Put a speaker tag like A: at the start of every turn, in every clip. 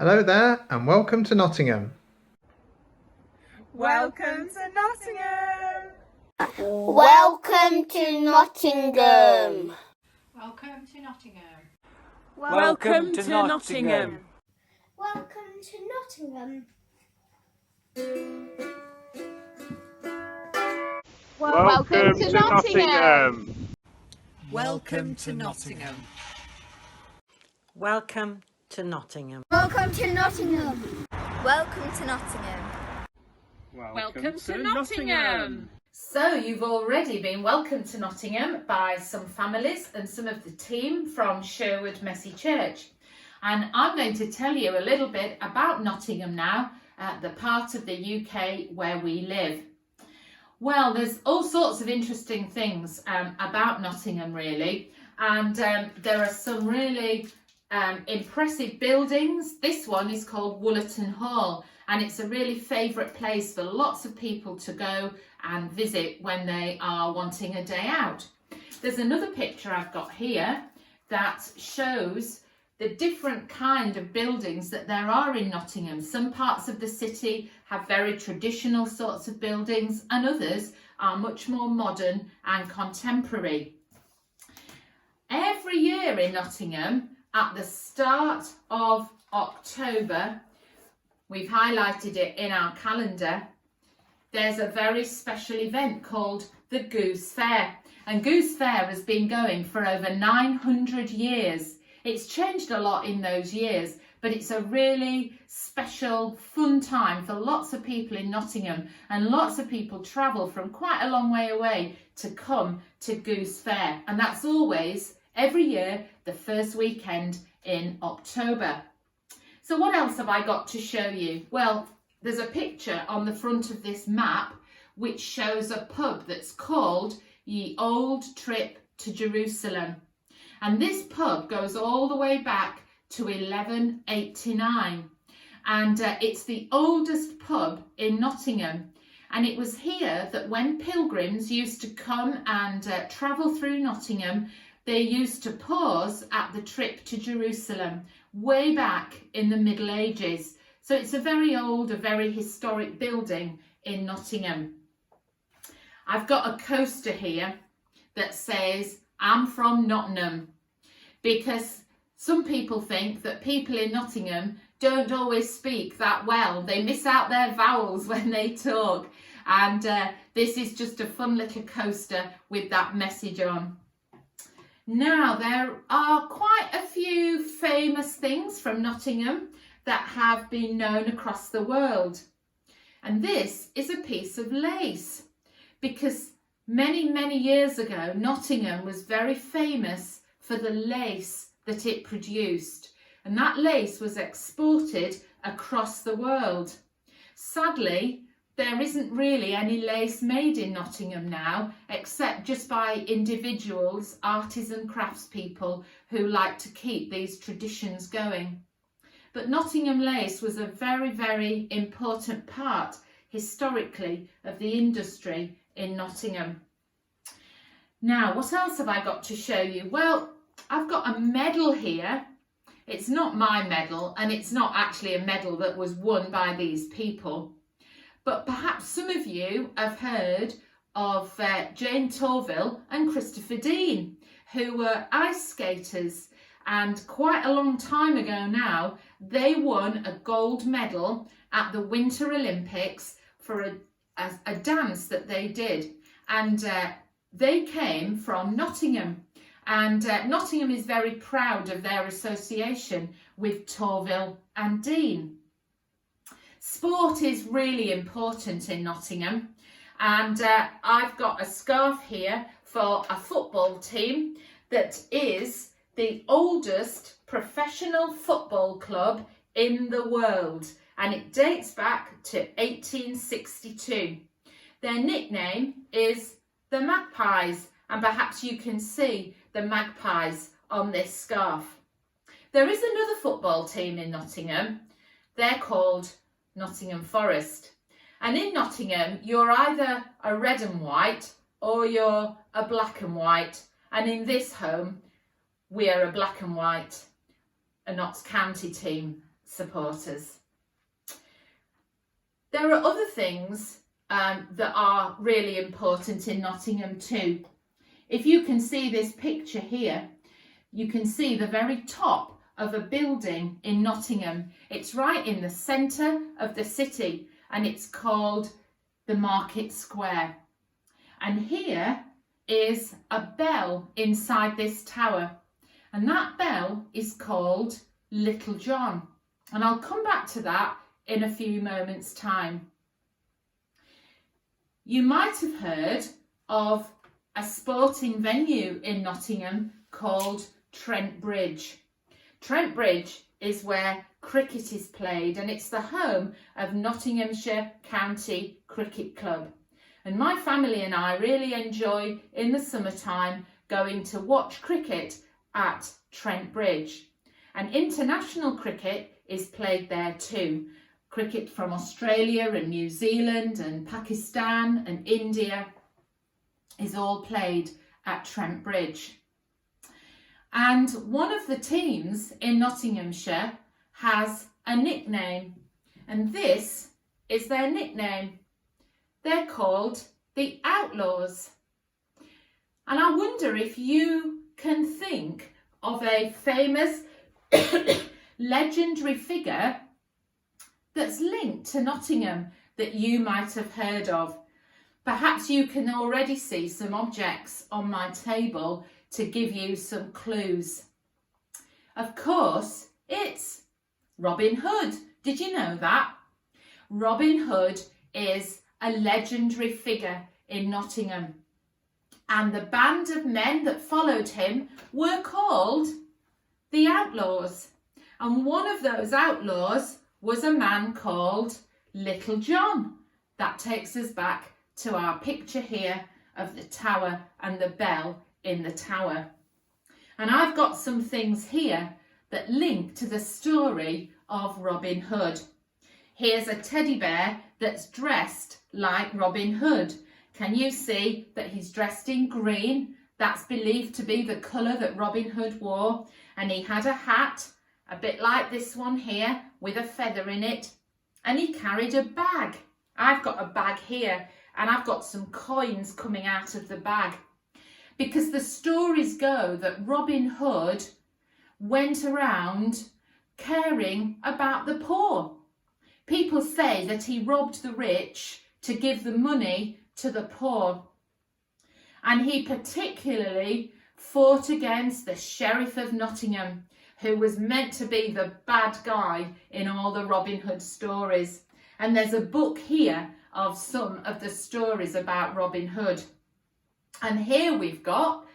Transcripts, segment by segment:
A: Hello there and welcome to Nottingham.
B: Welcome to Nottingham!
C: Welcome to Nottingham.
D: Welcome to Nottingham.
B: Welcome to Nottingham!
C: Welcome to Nottingham.
B: Welcome to Nottingham!
D: Welcome to Nottingham.
E: Welcome to Nottingham.
C: Welcome to Nottingham.
F: Welcome to Nottingham.
B: Welcome to Nottingham!
G: So you've already been welcomed to Nottingham by some families and some of the team from Sherwood Messy Church. And I'm going to tell you a little bit about Nottingham now, the part of the UK where we live. Well, there's all sorts of interesting things about Nottingham really, and there are some really impressive buildings. This one is called Woollerton Hall, and it's a really favourite place for lots of people to go and visit when they are wanting a day out. There's another picture I've got here that shows the different kind of buildings that there are in Nottingham. Some parts of the city have very traditional sorts of buildings and others are much more modern and contemporary. Every year in Nottingham, at the start of October, we've highlighted it in our calendar, there's a very special event called the Goose Fair. And Goose Fair has been going for over 900 years. It's changed a lot in those years, but it's a really special, fun time for lots of people in Nottingham, and lots of people travel from quite a long way away to come to Goose Fair. And that's always, every year, the first weekend in October. So what else have I got to show you? Well, there's a picture on the front of this map which shows a pub that's called Ye Old Trip to Jerusalem. And this pub goes all the way back to 1189. And it's the oldest pub in Nottingham. And it was here that when pilgrims used to come and travel through Nottingham, they used to pause at the trip to Jerusalem way back in the Middle Ages. So it's a very old, a very historic building in Nottingham. I've got a coaster here that says, I'm from Nottingham, because some people think that people in Nottingham don't always speak that well. They miss out their vowels when they talk. And this is just a fun little coaster with that message on. Now, there are quite a few famous things from Nottingham that have been known across the world. And this is a piece of lace, because many years ago, Nottingham was very famous for the lace that it produced. And that lace was exported across the world. Sadly, there isn't really any lace made in Nottingham now, except just by individuals, artisan craftspeople who like to keep these traditions going. But Nottingham lace was a very important part historically of the industry in Nottingham. Now, what else have I got to show you? Well, I've got a medal here. It's not my medal, and it's not actually a medal that was won by these people. But perhaps some of you have heard of Jane Torville and Christopher Dean, who were ice skaters. And quite a long time ago now, they won a gold medal at the Winter Olympics for a dance that they did. And they came from Nottingham. And Nottingham is very proud of their association with Torville and Dean. Sport is really important in Nottingham. And I've got a scarf here for a football team that is the oldest professional football club in the world, and it dates back to 1862. Their nickname is the Magpies, and perhaps you can see the Magpies on this scarf. There is another football team in Nottingham. They're called Nottingham Forest. And in Nottingham, you're either a red and white or you're a black and white. And in this home, we are a black and white, a Notts County team. supporters. There are other things that are really important in Nottingham too. If you can see this picture here, you can see the very top of a building in Nottingham. It's right in the centre of the city and it's called the Market Square. And here is a bell inside this tower, and that bell is called Little John. And I'll come back to that in a few moments' time. You might have heard of a sporting venue in Nottingham called Trent Bridge. Trent Bridge is where cricket is played, and it's the home of Nottinghamshire County Cricket Club. And my family and I really enjoy in the summertime going to watch cricket at Trent Bridge. And international cricket is played there too. Cricket from Australia and New Zealand and Pakistan and India is all played at Trent Bridge. And one of the teams in Nottinghamshire has a nickname, and this is their nickname. They're called the Outlaws. And I wonder if you can think of a famous legendary figure that's linked to Nottingham that you might have heard of. Perhaps you can already see some objects on my table to give you some clues. Of course, it's Robin Hood. Did you know that? Robin Hood is a legendary figure in Nottingham, and the band of men that followed him were called the Outlaws. And one of those outlaws was a man called Little John. That takes us back to our picture here of the tower and the bell in the tower. And I've got some things here that link to the story of Robin Hood. Here's a teddy bear that's dressed like Robin Hood. Can you see that he's dressed in green? That's believed to be the colour that Robin Hood wore. And he had a hat, a bit like this one here, with a feather in it. And he carried a bag. I've got a bag here, and I've got some coins coming out of the bag. Because the stories go that Robin Hood went around caring about the poor. People say that he robbed the rich to give the money to the poor. And he particularly fought against the Sheriff of Nottingham, who was meant to be the bad guy in all the Robin Hood stories. And there's a book here of some of the stories about Robin Hood. And here we've got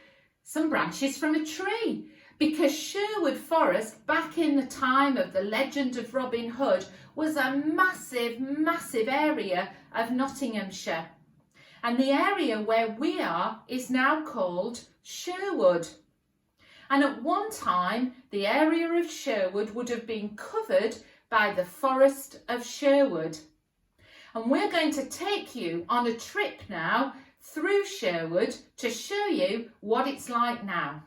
G: some branches from a tree, because Sherwood Forest, back in the time of the legend of Robin Hood, was a massive, massive area of Nottinghamshire. And the area where we are is now called Sherwood. And at one time, the area of Sherwood would have been covered by the Forest of Sherwood. And we're going to take you on a trip now through Sherwood to show you what it's like now.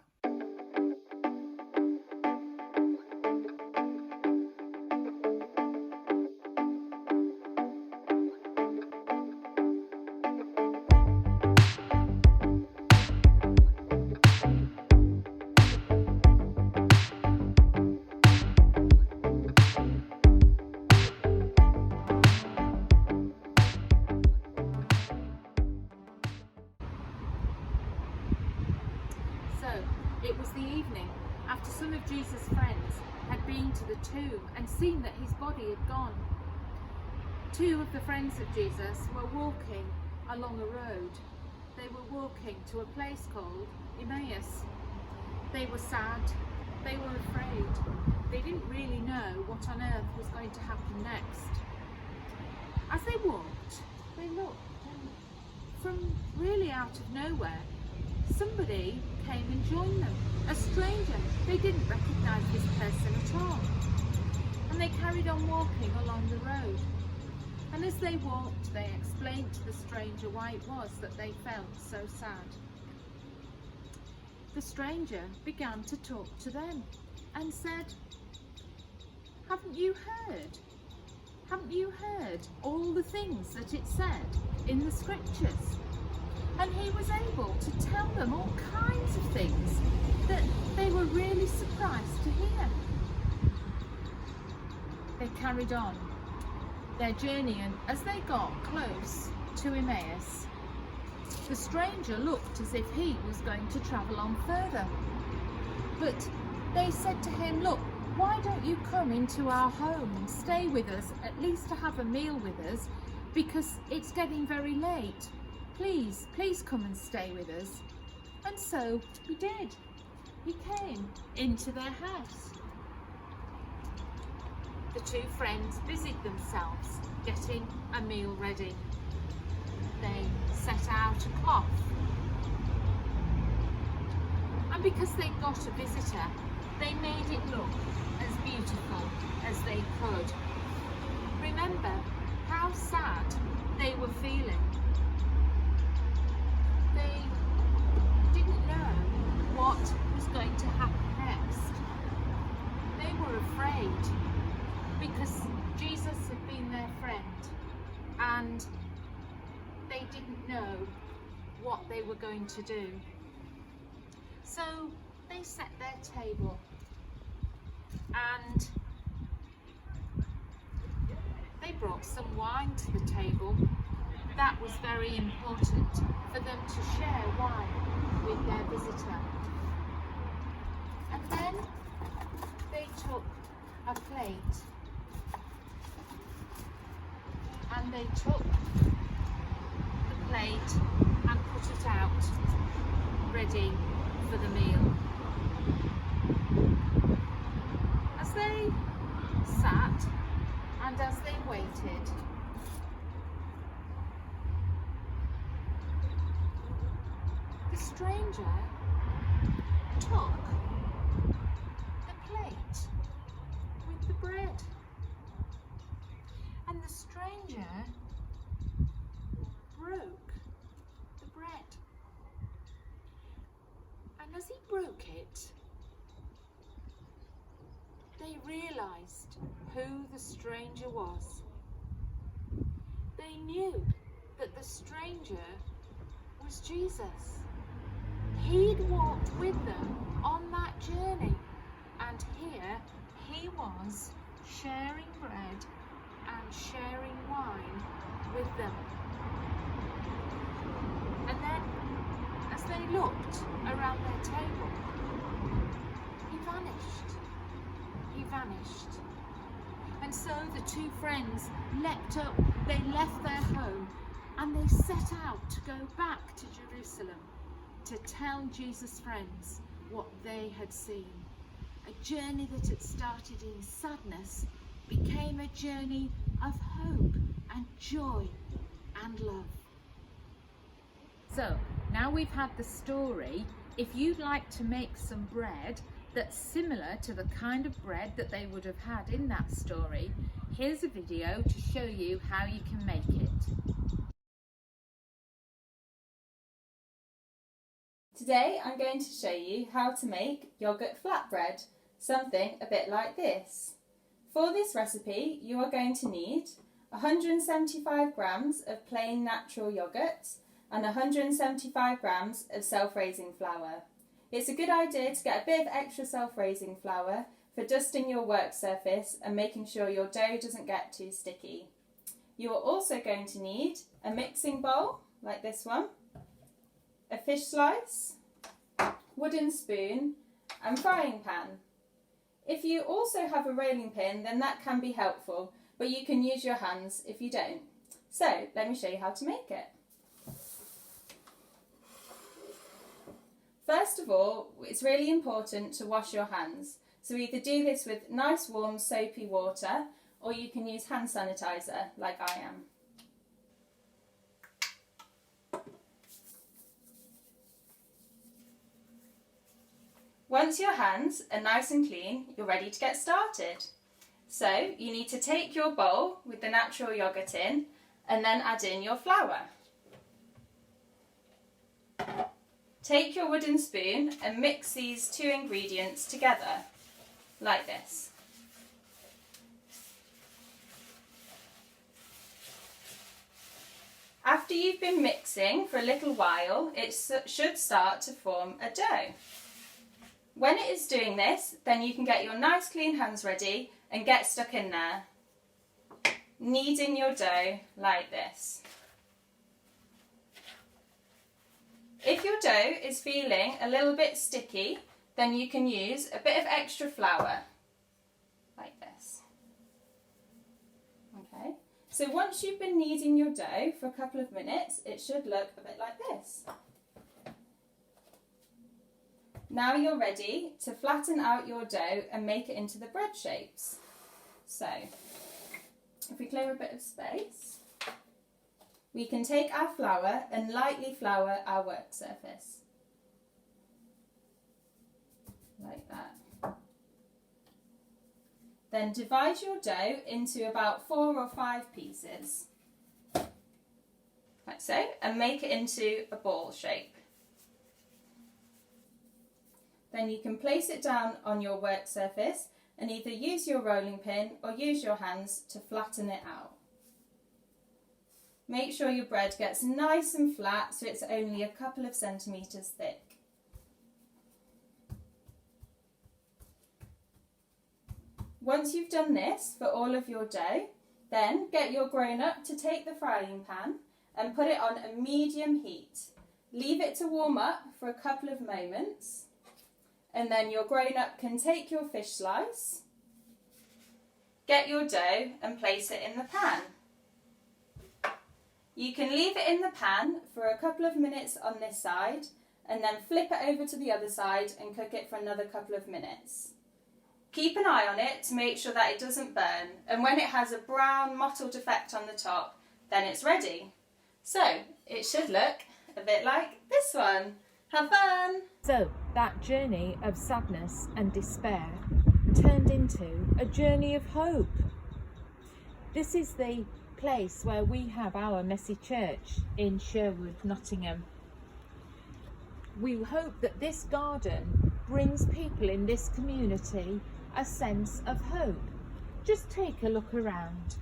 G: It was the evening after some of Jesus' friends had been to the tomb and seen that his body had gone. Two of the friends of Jesus were walking along a road. They were walking to a place called Emmaus. They were sad, they were afraid. They didn't really know what on earth was going to happen next. As they walked, they looked, and from really out of nowhere, somebody came and joined them, a stranger. They didn't recognise this person at all. And they carried on walking along the road. And as they walked, they explained to the stranger why it was that they felt so sad. The stranger began to talk to them and said, Haven't you heard? Haven't you heard all the things that it said in the scriptures? And he was able to tell them all kinds of things that they were really surprised to hear. They carried on their journey, and as they got close to Emmaus, the stranger looked as if he was going to travel on further. But they said to him, "Look, why don't you come into our home and stay with us, at least to have a meal with us, because it's getting very late. Please, please come and stay with us." And so he did. He came into their house. The two friends busied themselves getting a meal ready. They set out a cloth. And because they got a visitor, they made it look as beautiful as they could. Remember how sad they were feeling. They didn't know what was going to happen next. They were afraid because Jesus had been their friend and they didn't know what they were going to do. So they set their table and they brought some wine to the table. That was very important for them to share wine with their visitor. And then they took a plate and they took the plate and put it out ready for the meal. As they sat and as they waited, the stranger took the plate with the bread, and the stranger broke the bread. And as he broke it, they realised who the stranger was. They knew that the stranger was Jesus. He'd walked with them on that journey, and here he was sharing bread and sharing wine with them. And then, as they looked around their table, he vanished. He vanished. And so the two friends leapt up, they left their home, and they set out to go back to Jerusalem to tell Jesus' friends what they had seen. A journey that had started in sadness became a journey of hope and joy and love. So now we've had the story, if you'd like to make some bread that's similar to the kind of bread that they would have had in that story, here's a video to show you how you can make it.
H: Today I'm going to show you how to make yoghurt flatbread, something a bit like this. For this recipe you are going to need 175 grams of plain natural yoghurt and 175 grams of self-raising flour. It's a good idea to get a bit of extra self-raising flour for dusting your work surface and making sure your dough doesn't get too sticky. You are also going to need a mixing bowl like this one, a fish slice, wooden spoon and frying pan. If you also have a rolling pin, then that can be helpful, but you can use your hands if you don't. So let me show you how to make it. First of all, it's really important to wash your hands. So either do this with nice warm soapy water, or you can use hand sanitizer like I am. Once your hands are nice and clean, you're ready to get started. So you need to take your bowl with the natural yoghurt in and then add in your flour. Take your wooden spoon and mix these two ingredients together, like this. After you've been mixing for a little while, it should start to form a dough. When it is doing this, then you can get your nice clean hands ready and get stuck in there, kneading your dough like this. If your dough is feeling a little bit sticky, then you can use a bit of extra flour, like this. Okay, so once you've been kneading your dough for a couple of minutes, it should look a bit like this. Now you're ready to flatten out your dough and make it into the bread shapes. So, if we clear a bit of space, we can take our flour and lightly flour our work surface. Like that. Then divide your dough into about 4 or 5 pieces, like so, and make it into a ball shape. Then you can place it down on your work surface and either use your rolling pin or use your hands to flatten it out. Make sure your bread gets nice and flat so it's only a couple of centimetres thick. Once you've done this for all of your dough, then get your grown-up to take the frying pan and put it on a medium heat. Leave it to warm up for a couple of moments, and then your grown-up can take your fish slice, get your dough and place it in the pan. You can leave it in the pan for a couple of minutes on this side and then flip it over to the other side and cook it for another couple of minutes. Keep an eye on it to make sure that it doesn't burn, and when it has a brown mottled effect on the top, then it's ready. So it should look a bit like this one. Have fun!
G: So that journey of sadness and despair turned into a journey of hope. This is the place where we have our messy church in Sherwood, Nottingham. We hope that this garden brings people in this community a sense of hope. Just take a look around.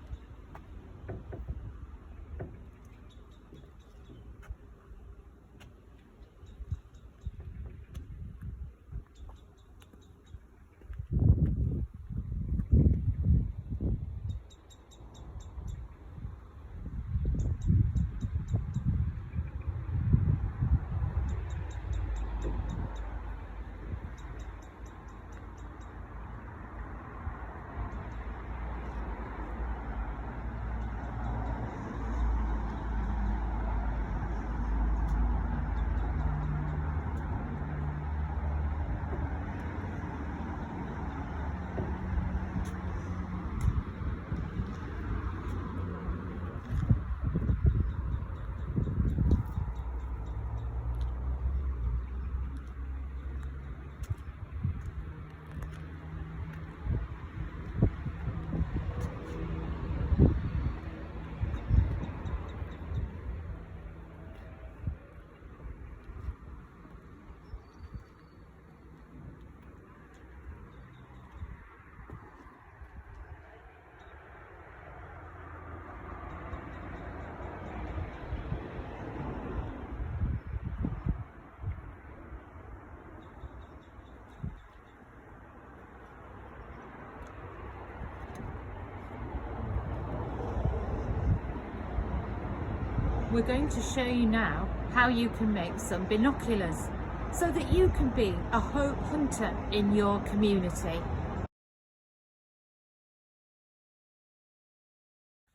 G: We're going to show you now how you can make some binoculars so that you can be a hope hunter in your community.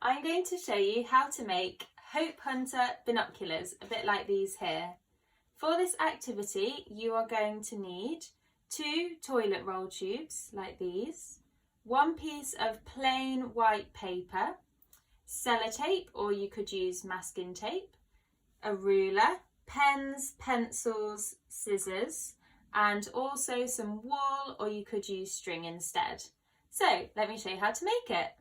H: I'm going to show you how to make Hope Hunter binoculars, a bit like these here. For this activity, you are going to need 2 toilet roll tubes like these, 1 piece of plain white paper, sellotape, or you could use masking tape, a ruler, pens, pencils, scissors, and also some wool, or you could use string instead. So let me show you how to make it.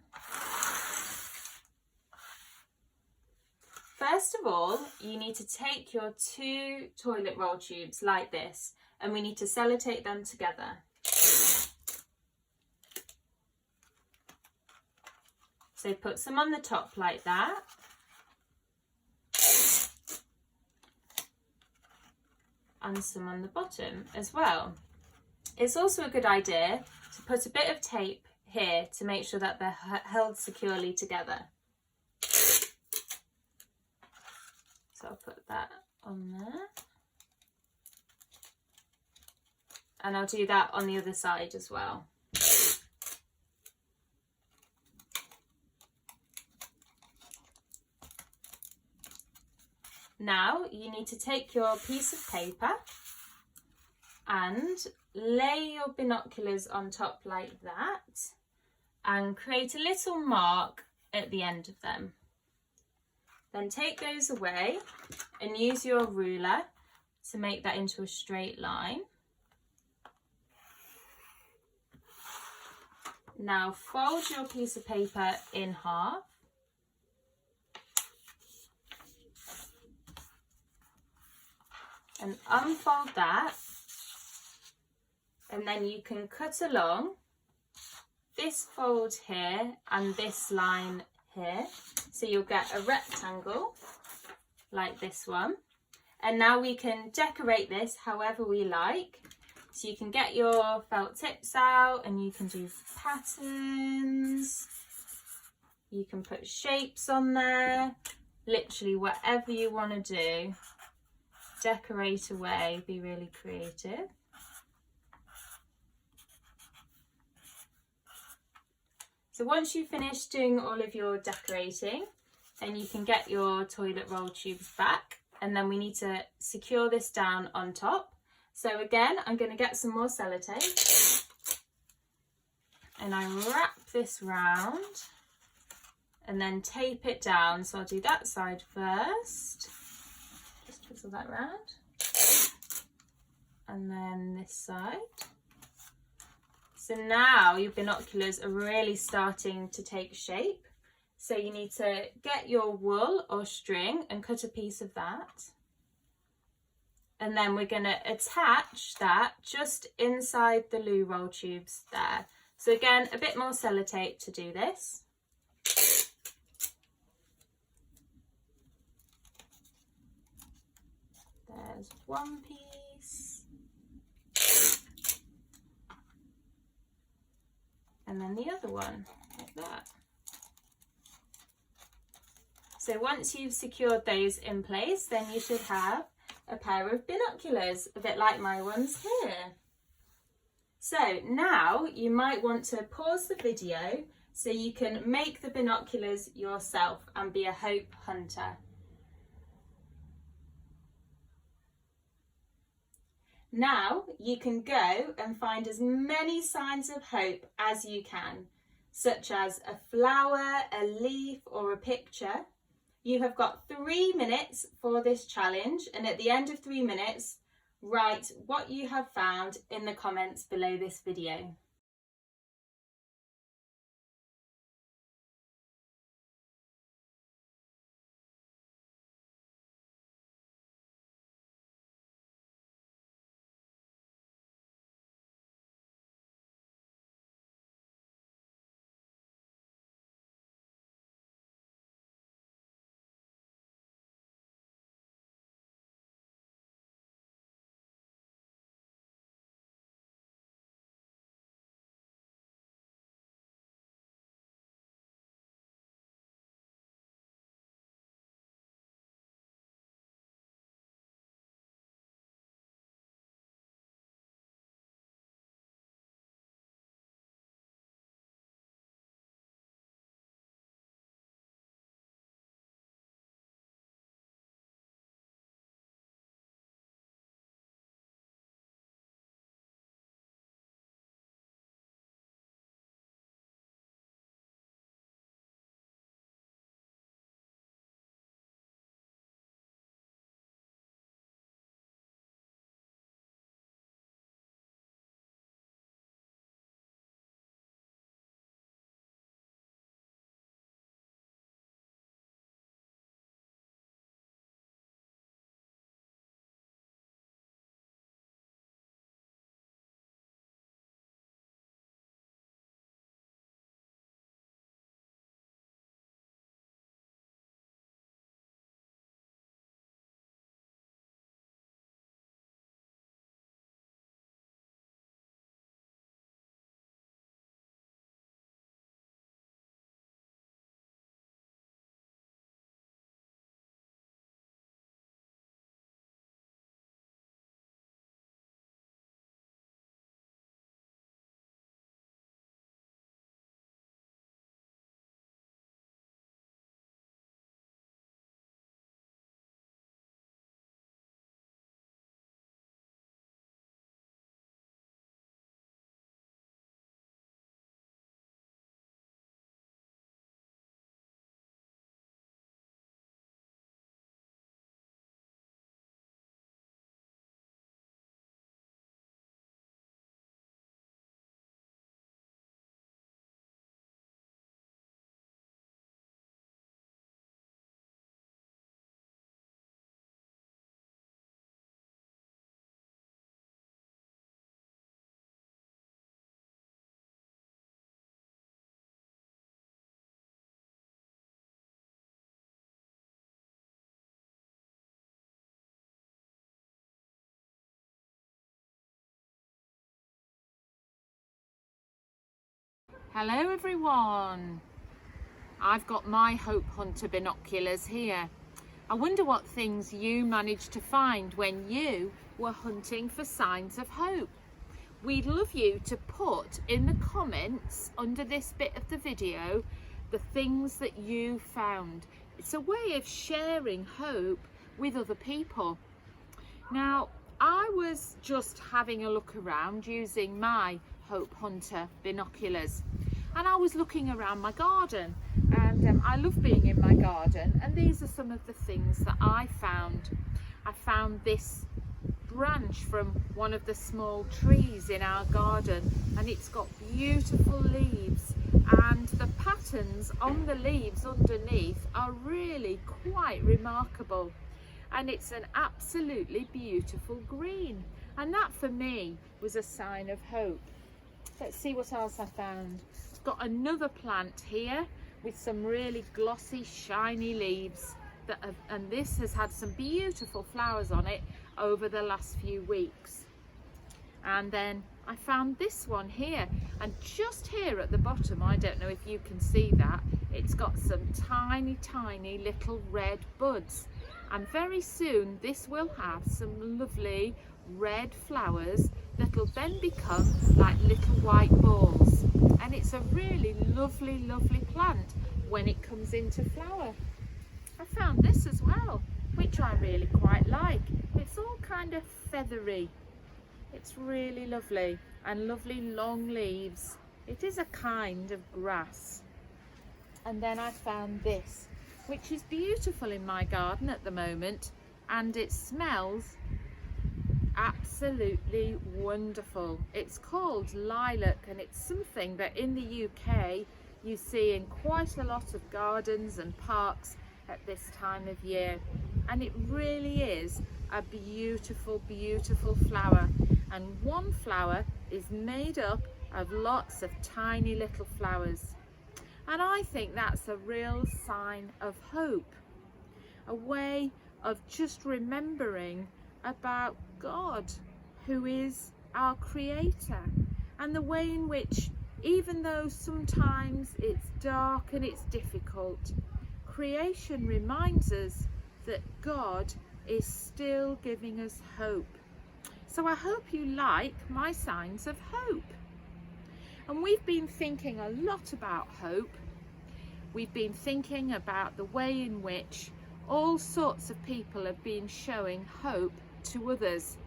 H: First of all, you need to take your 2 toilet roll tubes like this, and we need to sellotape them together. So put some on the top like that. and some on the bottom as well. It's also a good idea to put a bit of tape here to make sure that they're held securely together. So I'll put that on there. And I'll do that on the other side as well. Now you need to take your piece of paper and lay your binoculars on top like that and create a little mark at the end of them. Then take those away and use your ruler to make that into a straight line. Now fold your piece of paper in half. And unfold that, and then you can cut along this fold here and this line here, so you'll get a rectangle like this one. And now we can decorate this however we like. So you can get your felt tips out and you can do patterns, you can put shapes on there, literally whatever you want to do. Decorate away, be really creative. So once you've finished doing all of your decorating, then you can get your toilet roll tubes back, and then we need to secure this down on top. So again, I'm going to get some more sellotape and I wrap this round and then tape it down. So I'll do that side first. Just twistle that round, and then this side. So now your binoculars are really starting to take shape. So you need to get your wool or string and cut a piece of that. And then we're going to attach that just inside the loo roll tubes there. So again, a bit more sellotape to do this. There's one piece, and then the other one, like that. So once you've secured those in place, then you should have a pair of binoculars, a bit like my ones here. So now you might want to pause the video so you can make the binoculars yourself and be a hope hunter. Now you can go and find as many signs of hope as you can, such as a flower, a leaf, or a picture. You have got 3 minutes for this challenge, and at the end of 3 minutes, write what you have found in the comments below this video.
G: Hello everyone. I've got my Hope Hunter binoculars here. I wonder what things you managed to find when you were hunting for signs of hope. We'd love you to put in the comments under this bit of the video the things that you found. It's a way of sharing hope with other people. Now, I was just having a look around using my Hope Hunter binoculars, and I was looking around my garden, and I love being in my garden, and these are some of the things that I found. I found this branch from one of the small trees in our garden, and it's got beautiful leaves, and the patterns on the leaves underneath are really quite remarkable, and it's an absolutely beautiful green, and that for me was a sign of hope. Let's see what else I found. It's got another plant here with some really glossy shiny leaves and this has had some beautiful flowers on it over the last few weeks. And then I found this one here, and just here at the bottom, I don't know if you can see that, it's got some tiny little red buds, and very soon this will have some lovely red flowers that'll then become like little white balls, and it's a really lovely plant when it comes into flower. I found this as well, which I really quite like. It's all kind of feathery. It's really lovely, and lovely long leaves. It is a kind of grass. And then I found this, which is beautiful in my garden at the moment, and it smells absolutely wonderful. It's called lilac, and it's something that in the UK you see in quite a lot of gardens and parks at this time of year, and it really is a beautiful flower, and one flower is made up of lots of tiny little flowers, and I think that's a real sign of hope, a way of just remembering about God, who is our creator, and the way in which, even though sometimes it's dark and it's difficult, creation reminds us that God is still giving us hope. So I hope you like my signs of hope. And we've been thinking a lot about hope. We've been thinking about the way in which all sorts of people have been showing hope to others.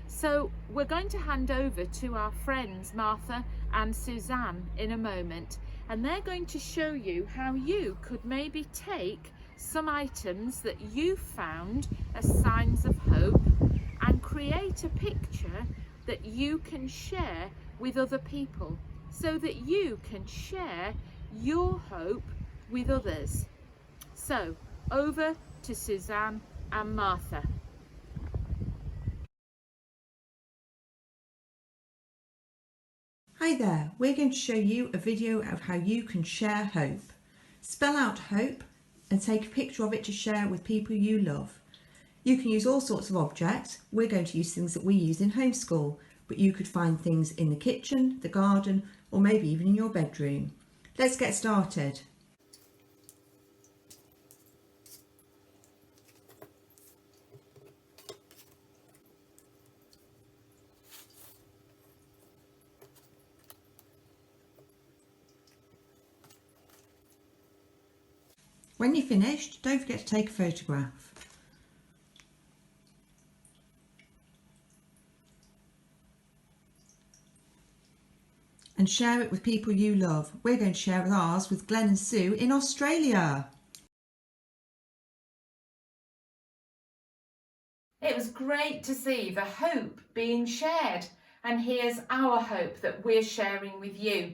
G: So we're going to hand over to our friends Martha and Suzanne in a moment, and they're going to show you how you could maybe take some items that you found as signs of hope and create a picture that you can share with other people, so that you can share your hope with others. So over to Suzanne and Martha.
E: Hi there, we're going to show you a video of how you can share hope. Spell out hope and take a picture of it to share with people you love. You can use all sorts of objects. We're going to use things that we use in homeschool, but you could find things in the kitchen, the garden, or maybe even in your bedroom. Let's get started. When you're finished, don't forget to take a photograph. And share it with people you love. We're going to share ours with Glenn and Sue in Australia.
G: It was great to see the hope being shared, and here's our hope that we're sharing with you.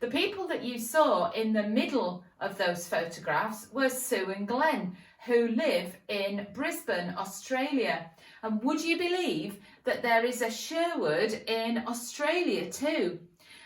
G: The people that you saw in the middle of those photographs were Sue and Glenn, who live in Brisbane, Australia. And would you believe that there is a Sherwood in Australia too?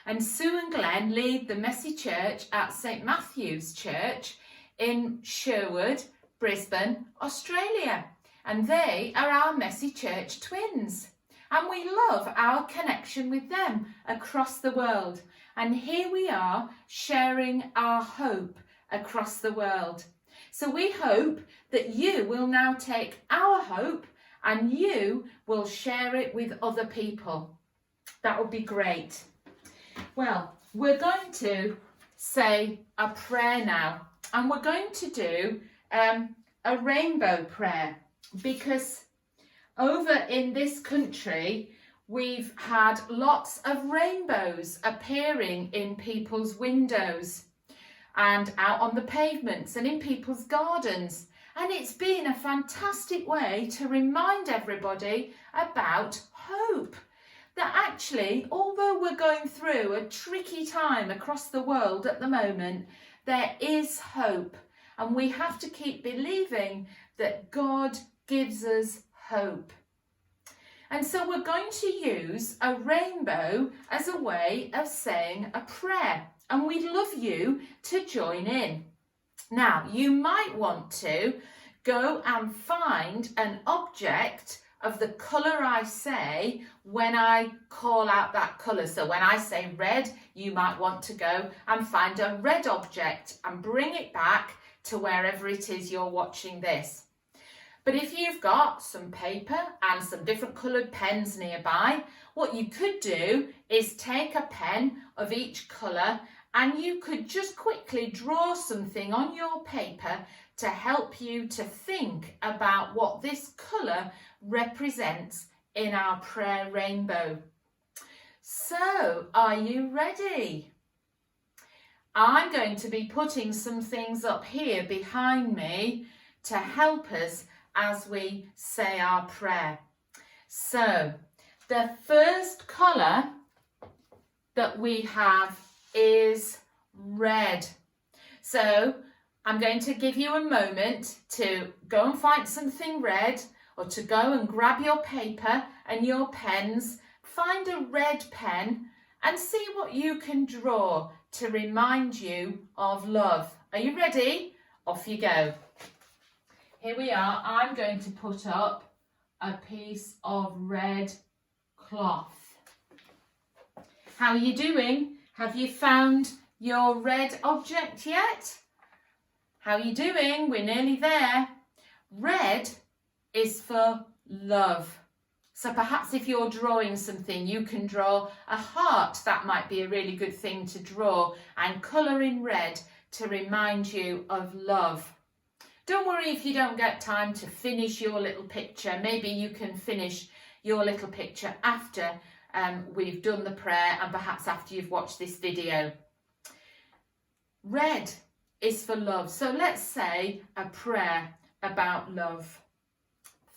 G: And Sue and Glenn lead the Messy Church at St Matthew's Church in Sherwood, Brisbane, Australia. And they are our Messy Church twins. and we love our connection with them across the world. And here we are sharing our hope across the world. So we hope that you will now take our hope and you will share it with other people. That would be great. Well, we're going to say a prayer now, and we're going to do a rainbow prayer, because over in this country we've had lots of rainbows appearing in people's windows and out on the pavements and in people's gardens, and it's been a fantastic way to remind everybody about hope. That actually, although we're going through a tricky time across the world at the moment, there is hope, and we have to keep believing that God gives us hope. And so we're going to use a rainbow as a way of saying a prayer, and we'd love you to join in. Now, you might want to go and find an object of the colour I say when I call out that colour. So when I say red, you might want to go and find a red object and bring it back to wherever it is you're watching this. But if you've got some paper and some different coloured pens nearby, what you could do is take a pen of each colour and you could just quickly draw something on your paper to help you to think about what this colour represents in our prayer rainbow. So, are you ready? I'm going to be putting some things up here behind me to help us as we say our prayer. So, the first colour that we have is red. So, I'm going to give you a moment to go and find something red, or to go and grab your paper and your pens, find a red pen and see what you can draw to remind you of love. Are you ready? Off you go. Here we are. I'm going to put up a piece of red cloth. How are you doing? Have you found your red object yet? How are you doing? We're nearly there. Red is for love. So perhaps if you're drawing something, you can draw a heart. That might be a really good thing to draw, and colour in red to remind you of love. Don't worry if you don't get time to finish your little picture. Maybe you can finish your little picture after we've done the prayer, and perhaps after you've watched this video. Red is for love. So let's say a prayer about love.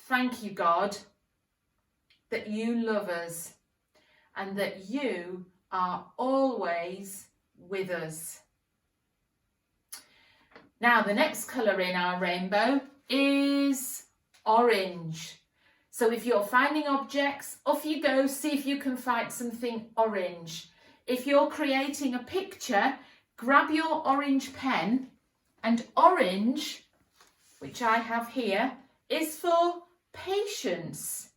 G: Thank you, God, that you love us and that you are always with us. Now, the next colour in our rainbow is orange. So if you're finding objects, off you go, see if you can find something orange. If you're creating a picture, grab your orange pen, and orange, which I have here, is for patience.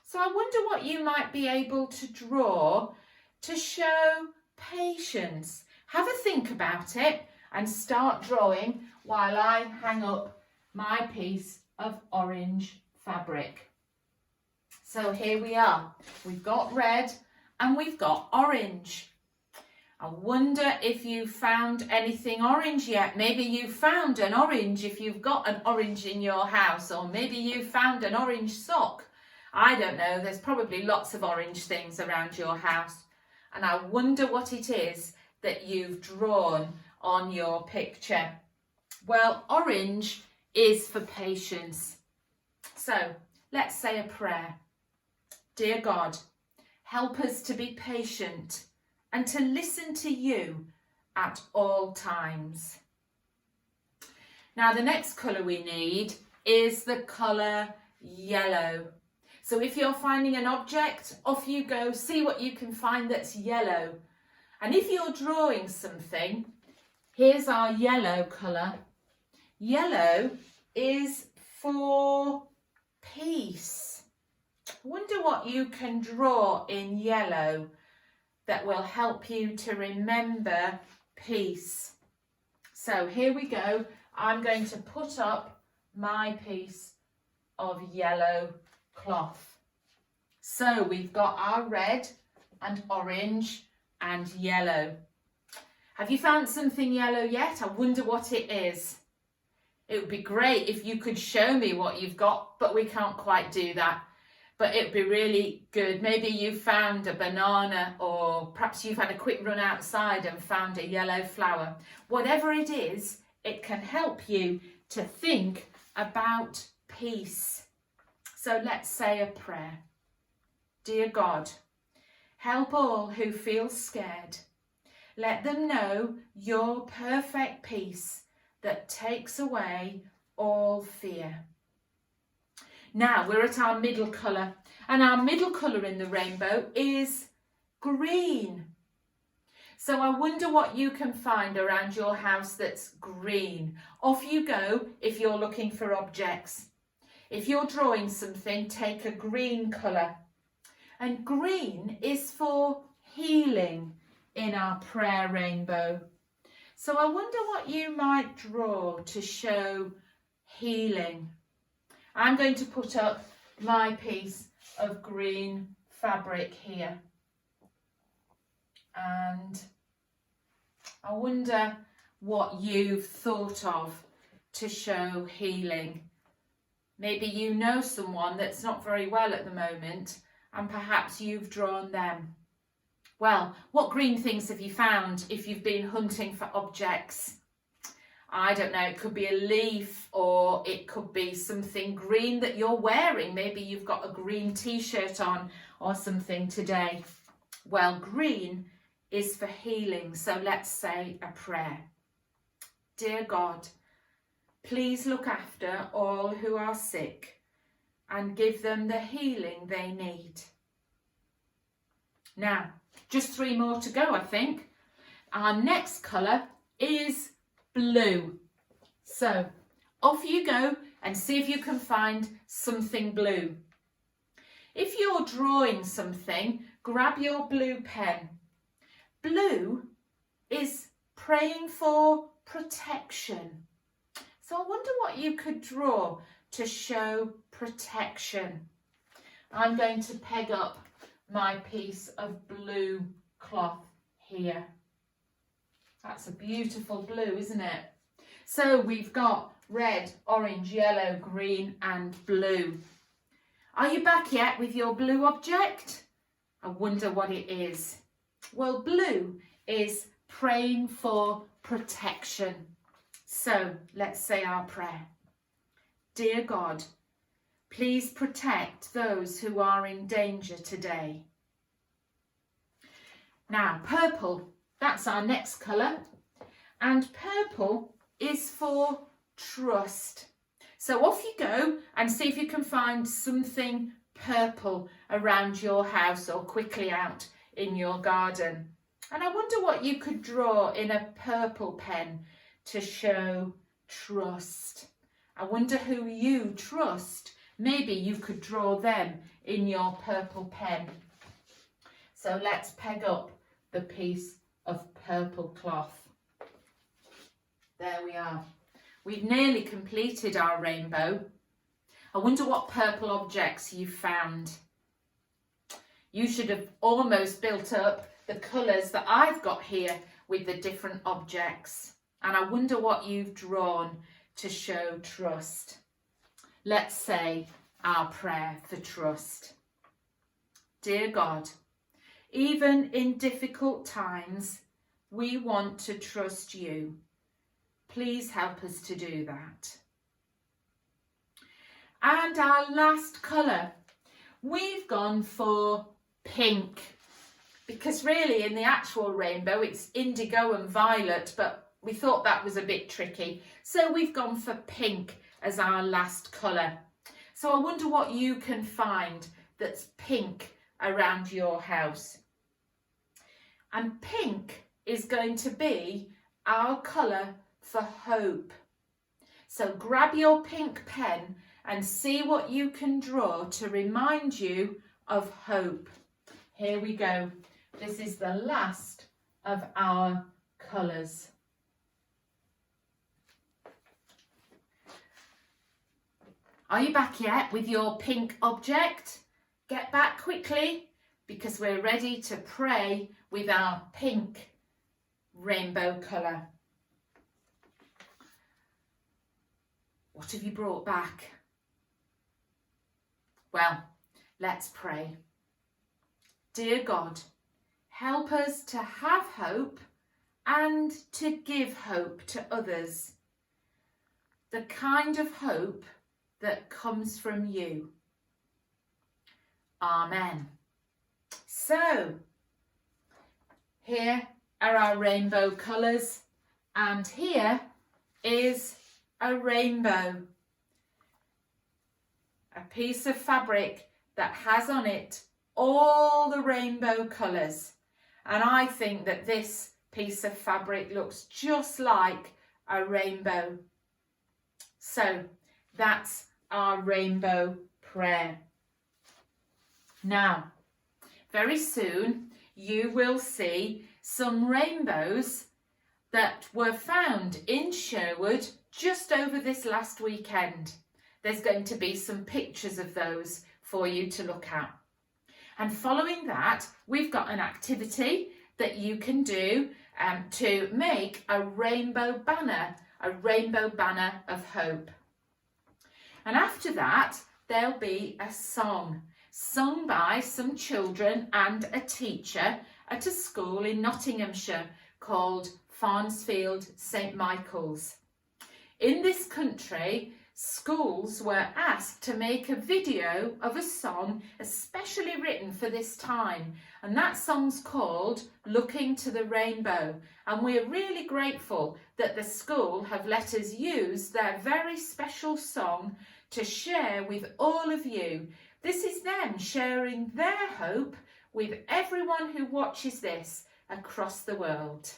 G: So I wonder what you might be able to draw to show patience. Have a think about it and start drawing while I hang up my piece of orange fabric. So here we are. We've got red and we've got orange. I wonder if you found anything orange yet. Maybe you found an orange if you've got an orange in your house, or maybe you found an orange sock. I don't know, there's probably lots of orange things around your house. And I wonder what it is that you've drawn on your picture. Well, orange is for patience. So let's say a prayer. Dear God, help us to be patient and to listen to you at all times. Now the next colour we need is the colour yellow. So if you're finding an object, off you go, see what you can find that's yellow. And if you're drawing something, here's our yellow colour. Yellow is for peace. I wonder what you can draw in yellow that will help you to remember peace. So here we go. I'm going to put up my piece of yellow cloth. So we've got our red and orange and yellow. Have you found something yellow yet? I wonder what it is. It would be great if you could show me what you've got, but we can't quite do that. But it'd be really good. Maybe you found a banana, or perhaps you've had a quick run outside and found a yellow flower. Whatever it is, it can help you to think about peace. So let's say a prayer. Dear God, help all who feel scared. Let them know your perfect peace that takes away all fear. Now we're at our middle colour, and our middle colour in the rainbow is green. So I wonder what you can find around your house that's green. Off you go if you're looking for objects. If you're drawing something, take a green colour. And green is for healing in our prayer rainbow. So I wonder what you might draw to show healing. I'm going to put up my piece of green fabric here. And I wonder what you've thought of to show healing. Maybe you know someone that's not very well at the moment, and perhaps you've drawn them. Well, what green things have you found if you've been hunting for objects? I don't know, it could be a leaf, or it could be something green that you're wearing. Maybe you've got a green t-shirt on or something today. Well, green is for healing, so let's say a prayer. Dear God, please look after all who are sick and give them the healing they need. Now, just 3 more to go, I think. Our next colour is blue. So off you go and see if you can find something blue. If you're drawing something, grab your blue pen. Blue is praying for protection. So I wonder what you could draw to show protection. I'm going to peg up my piece of blue cloth here. That's a beautiful blue, isn't it? So we've got red, orange, yellow, green and blue. Are you back yet with your blue object? I wonder what it is. Well, blue is praying for protection. So let's say our prayer. Dear God, please protect those who are in danger today. Now, purple. That's our next colour, and purple is for trust. So off you go and see if you can find something purple around your house or quickly out in your garden. And I wonder what you could draw in a purple pen to show trust. I wonder who you trust. Maybe you could draw them in your purple pen. So let's peg up the piece of purple cloth. There we are. We've nearly completed our rainbow. I wonder what purple objects you found. You should have almost built up the colours that I've got here with the different objects. And I wonder what you've drawn to show trust. Let's say our prayer for trust. Dear God, even in difficult times, we want to trust you. Please help us to do that. And our last colour, we've gone for pink, because really in the actual rainbow it's indigo and violet, but we thought that was a bit tricky. So we've gone for pink as our last colour. So I wonder what you can find that's pink around your house. And pink is going to be our colour for hope. So grab your pink pen and see what you can draw to remind you of hope. Here we go. This is the last of our colours. Are you back yet with your pink object? Get back quickly because we're ready to pray with our pink rainbow colour. What have you brought back? Well, let's pray. Dear God, help us to have hope and to give hope to others. The kind of hope that comes from you. Amen. So, here are our rainbow colours, and here is a rainbow. A piece of fabric that has on it all the rainbow colours. And I think that this piece of fabric looks just like a rainbow. So that's our rainbow prayer. Now, very soon you will see some rainbows that were found in Sherwood just over this last weekend. There's going to be some pictures of those for you to look at. And following that, we've got an activity that you can do to make a rainbow banner of hope. And after that, there'll be a song sung by some children and a teacher at a school in Nottinghamshire called Farnsfield St Michael's. In this country, schools were asked to make a video of a song especially written for this time, and that song's called Looking to the Rainbow, and we're really grateful that the school have let us use their very special song to share with all of you. This is them sharing their hope with everyone who watches this across the world.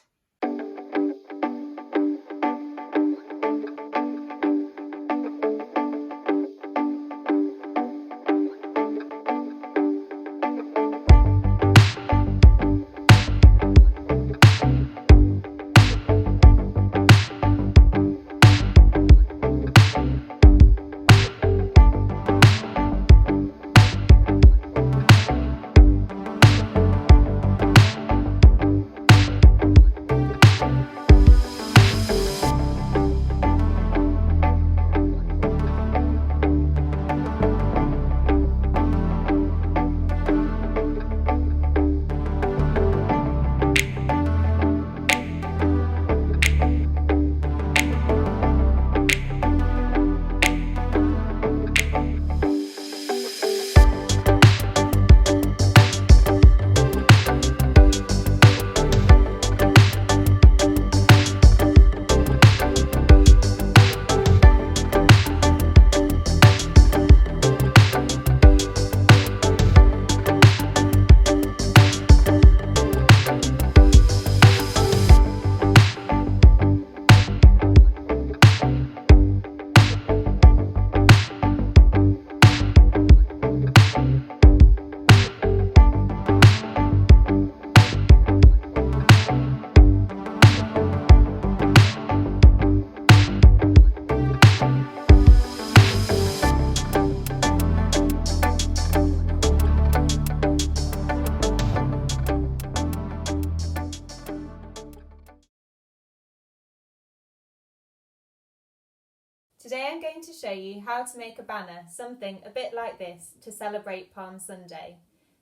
H: Today I'm going to show you how to make a banner, something a bit like this, to celebrate Palm Sunday.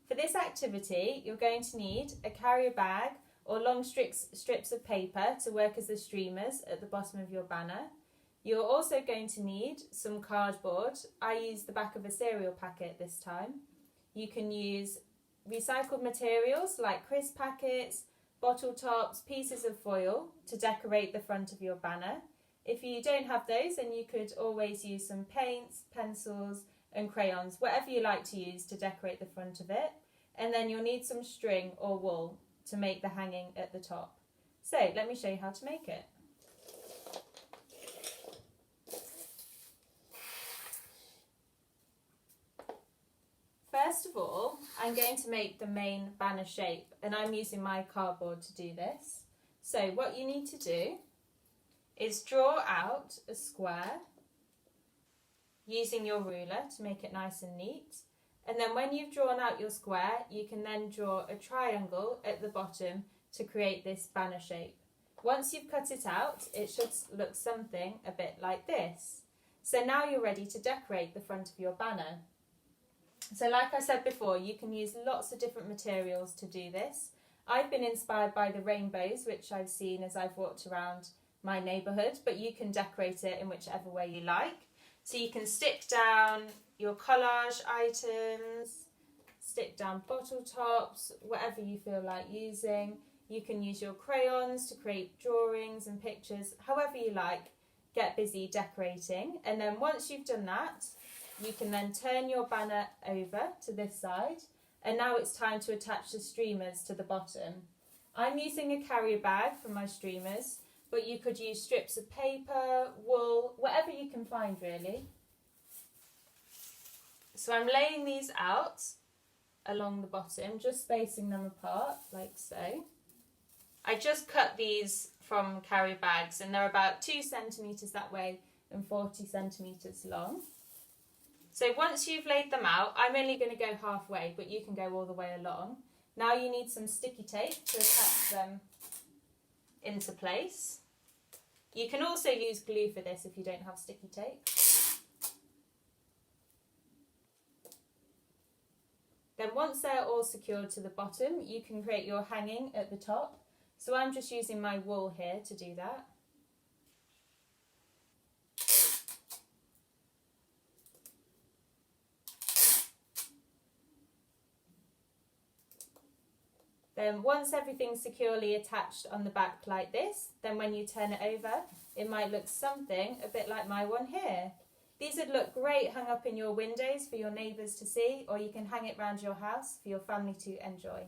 H: For this activity, you're going to need a carrier bag or long strips of paper to work as the streamers at the bottom of your banner. You're also going to need some cardboard. I used the back of a cereal packet this time. You can use recycled materials like crisp packets, bottle tops, pieces of foil to decorate the front of your banner. If you don't have those, then you could always use some paints, pencils and crayons, whatever you like to use to decorate the front of it. And then you'll need some string or wool to make the hanging at the top. So let me show you how to make it. First of all, I'm going to make the main banner shape, and I'm using my cardboard to do this. So what you need to do is draw out a square using your ruler to make it nice and neat. And then when you've drawn out your square, you can then draw a triangle at the bottom to create this banner shape. Once you've cut it out, it should look something a bit like this. So now you're ready to decorate the front of your banner. So like I said before, you can use lots of different materials to do this. I've been inspired by the rainbows, which I've seen as I've walked around my neighbourhood, but you can decorate it in whichever way you like. So you can stick down your collage items, stick down bottle tops, whatever you feel like using. You can use your crayons to create drawings and pictures, however you like. Get busy decorating, and then once you've done that, you can then turn your banner over to this side, and now it's time to attach the streamers to the bottom. I'm using a carrier bag for my streamers, but you could use strips of paper, wool, whatever you can find really. So I'm laying these out along the bottom, just spacing them apart like so. I just cut these from carrier bags, and they're about 2 centimetres that way and 40 centimetres long. So once you've laid them out, I'm only going to go halfway, but you can go all the way along. Now you need some sticky tape to attach them into place. You can also use glue for this if you don't have sticky tape. Then once they're all secured to the bottom, you can create your hanging at the top. So I'm just using my wool here to do that. Then once everything's securely attached on the back like this, then when you turn it over, it might look something a bit like my one here. These would look great hung up in your windows for your neighbours to see, or you can hang it around your house for your family to enjoy.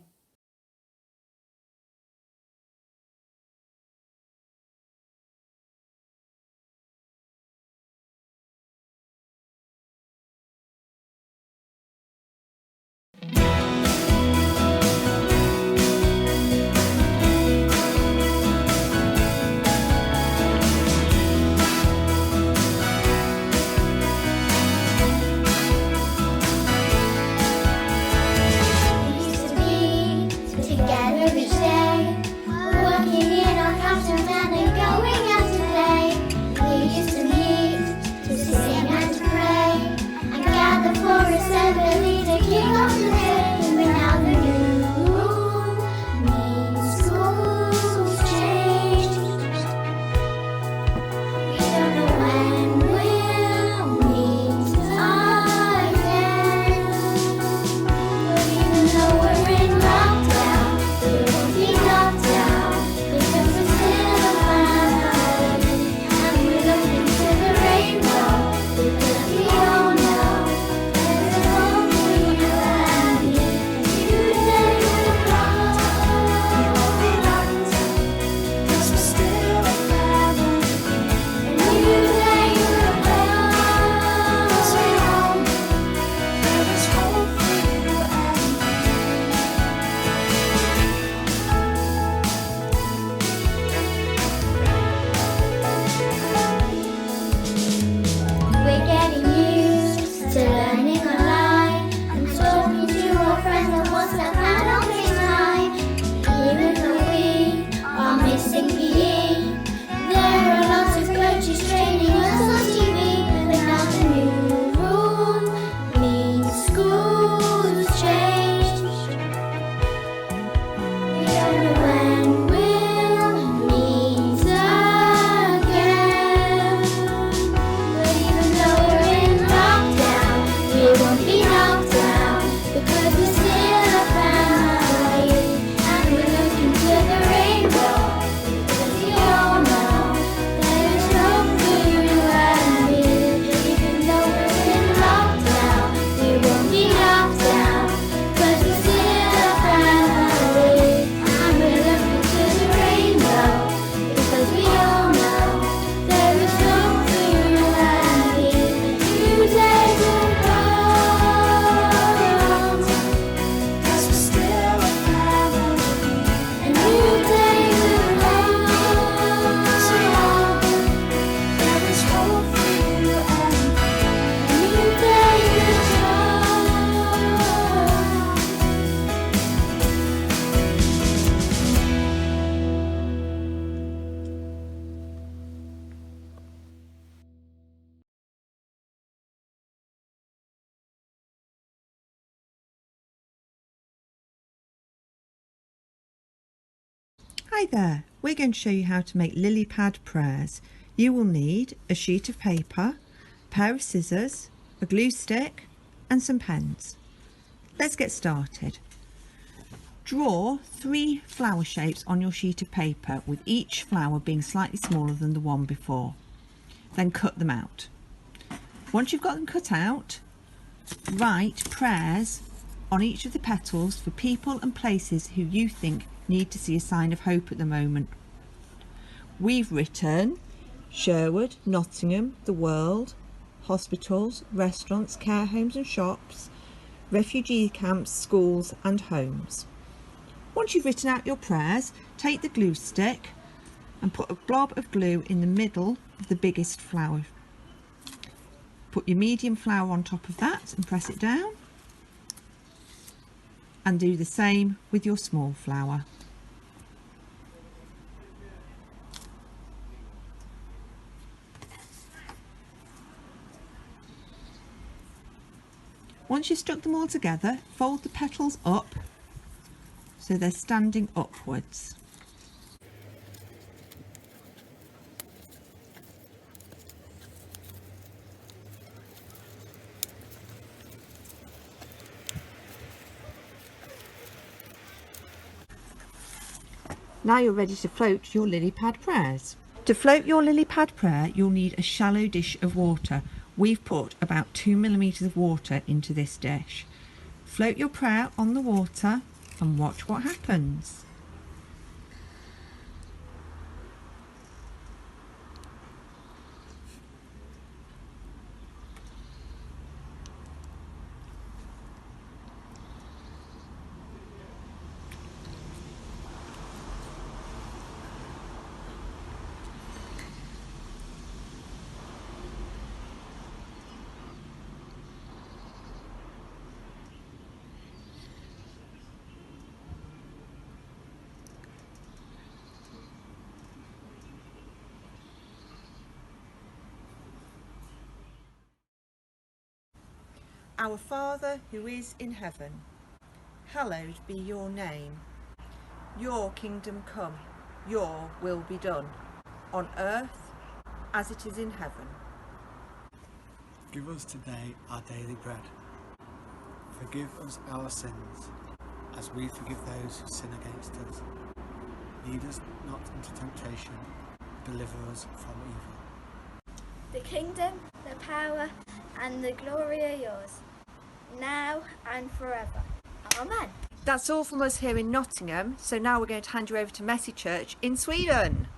C: Used to be
E: Hi there, we're going to show you how to make lily pad prayers. You will need a sheet of paper, a pair of scissors, a glue stick and some pens. Let's get started. Draw 3 flower shapes on your sheet of paper, with each flower being slightly smaller than the one before. Then cut them out. Once you've got them cut out, write prayers on each of the petals for people and places who you think need to see a sign of hope at the moment. We've written Sherwood, Nottingham, the world, hospitals, restaurants, care homes and shops, refugee camps, schools and homes. Once you've written out your prayers, take the glue stick and put a blob of glue in the middle of the biggest flower. Put your medium flower on top of that and press it down. And do the same with your small flower. Once you've stuck them all together, fold the petals up so they're standing upwards. Now you're ready to float your lily pad prayers. To float your lily pad prayer, you'll need a shallow dish of water. We've put about 2 millimeters of water into this dish. Float your prayer on the water and watch what happens. Our Father who is in heaven, hallowed be your name. Your kingdom come, your will be done, on earth as it is in heaven.
I: Give us today our daily bread. Forgive us our sins, as we forgive those who sin against us. Lead us not into temptation, deliver us from evil.
F: The kingdom, the power and the glory are yours, now and forever. Amen.
E: That's all from us here in Nottingham, so now we're going to hand you over to Messy Church in Sweden.